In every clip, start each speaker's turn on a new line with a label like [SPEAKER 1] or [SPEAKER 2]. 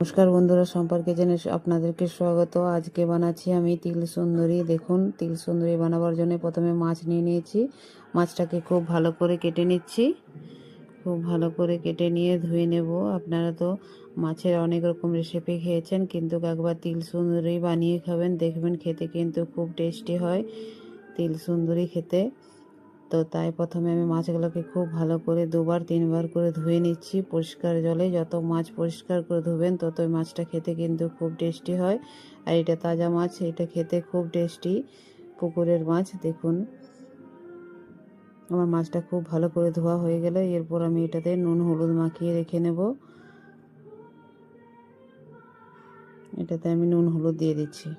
[SPEAKER 1] নমস্কার বন্ধুরা, সম্পর্কে জেনে আপনাদেরকে স্বাগত। আজকে বানাচ্ছি আমি তিল সুন্দরী। দেখুন, তিল সুন্দরী বানাবার জন্য প্রথমে মাছ নিয়ে নিয়েছি। মাছটাকে খুব ভালো করে কেটে নিচ্ছি। খুব ভালো করে কেটে নিয়ে ধুয়ে নেব। আপনারা তো মাছের অনেক রকম রেসিপি খেয়েছেন, কিন্তু একবার তিল সুন্দরী বানিয়ে খাবেন, দেখবেন খেতে কিন্তু খুব টেস্টি হয় তিল সুন্দরী খেতে। তো তাই প্রথমে আমি মাছগুলোকে খুব ভালো করে 2-3 বার করে ধুয়ে নিচ্ছি পরিষ্কার জলে। যত মাছ পরিষ্কার করে ধুবেন ততই মাছটা খেতে কিন্তু খুব টেস্টি হয়। আর এটা তাজা মাছ, এটা খেতে খুব টেস্টি, পুকুরের মাছ। দেখুন, আমার মাছটা খুব ভালো করে ধোয়া হয়ে গেলে এরপর আমি এটাতে নুন হলুদ মাখিয়ে রেখে নেব। এটাতে আমি নুন হলুদ দিয়ে দিচ্ছি।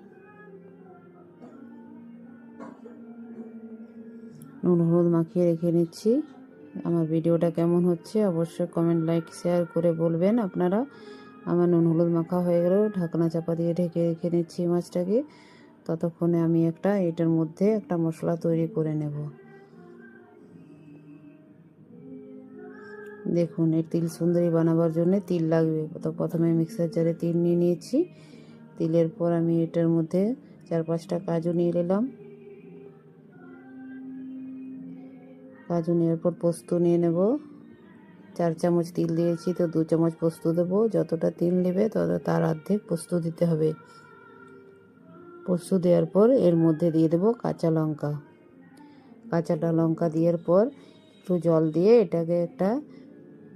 [SPEAKER 1] নুন হলুদ মাখিয়ে রেখে নিচ্ছি। আমার ভিডিওটা কেমন হচ্ছে অবশ্যই কমেন্ট, লাইক, শেয়ার করে বলবেন আপনারা। আমার নুন হলুদ মাখা হয়ে গেল, ঢাকনা চাপা দিয়ে ঢেকে রেখে নিচ্ছি মাছটাকে। ততক্ষণে আমি এটার মধ্যে একটা মশলা তৈরি করে নেব। দেখুন, এই তিল সুন্দরী বানাবার জন্য তিল লাগবে। তো প্রথমে মিক্সার জারে তিল নিয়ে নিয়েছি। তিলের পর আমি এটার মধ্যে 4-5টা কাজু নিয়ে নিলাম। কাজু নেওয়ার পর পোস্ত নিয়ে নেব। 4 চামচ তিল দিয়েছি, তো 2 চামচ পোস্ত দেবো। যতটা তিল নেবে তত তার অর্ধেক পোস্ত দিতে হবে। পোস্ত দেওয়ার পর এর মধ্যে দিয়ে দেবো কাঁচা লঙ্কা। কাঁচাটা লঙ্কা দেওয়ার পর একটু জল দিয়ে এটাকে একটা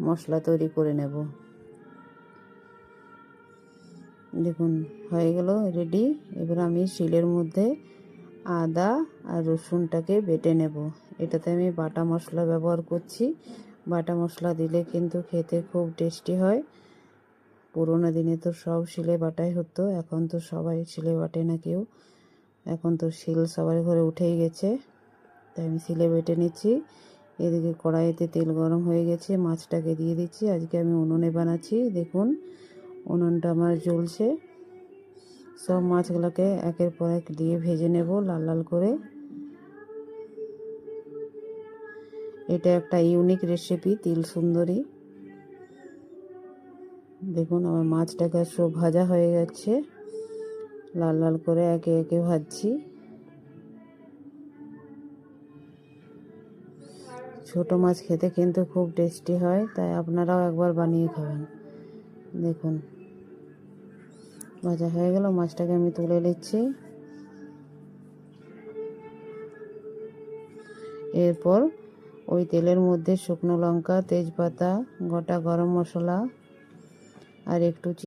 [SPEAKER 1] মশলা তৈরি করে নেব। দেখুন, হয়ে গেল রেডি। এবার আমি শিলের মধ্যে আদা আর রসুনটাকে বেটে নেব। এটাতে আমি বাটা মশলা ব্যবহার করছি। বাটা মশলা দিলে কিন্তু খেতে খুব টেস্টি হয়। পুরোনো দিনে তো সব শিলে বাটাই হতো, এখন তো সবাই শিলে বাটে না কেউ। এখন তো শিল সবার ঘরে উঠেই গেছে, তাই আমি শিলে বেটে নিচ্ছি। এদিকে কড়াইতে তেল গরম হয়ে গেছে, মাছটাকে দিয়ে দিচ্ছি। আজকে আমি উনুনে বানাচ্ছি। দেখুন, উনুনটা আমার জ্বলছে। সব মাছগুলোকে একের পর এক দিয়ে ভেজে নেব লাল লাল করে। এটা একটা ইউনিক রেসিপি, তিল সুন্দরী। দেখুন, আমার মাছটাকে সব ভাজা হয়ে যাচ্ছে, লাল লাল করে একে একে ভাজছি। ছোট মাছ খেতে কিন্তু খুব টেস্টি হয়, তাই আপনারাও একবার বানিয়ে খাবেন। দেখুন, ভাজা হয়ে গেল, মাছটাকে আমি তুলে নিচ্ছি। এরপর ওই তেলের মধ্যে শুকনো লঙ্কা, তেজপাতা, গোটা গরম মশলা আর একটু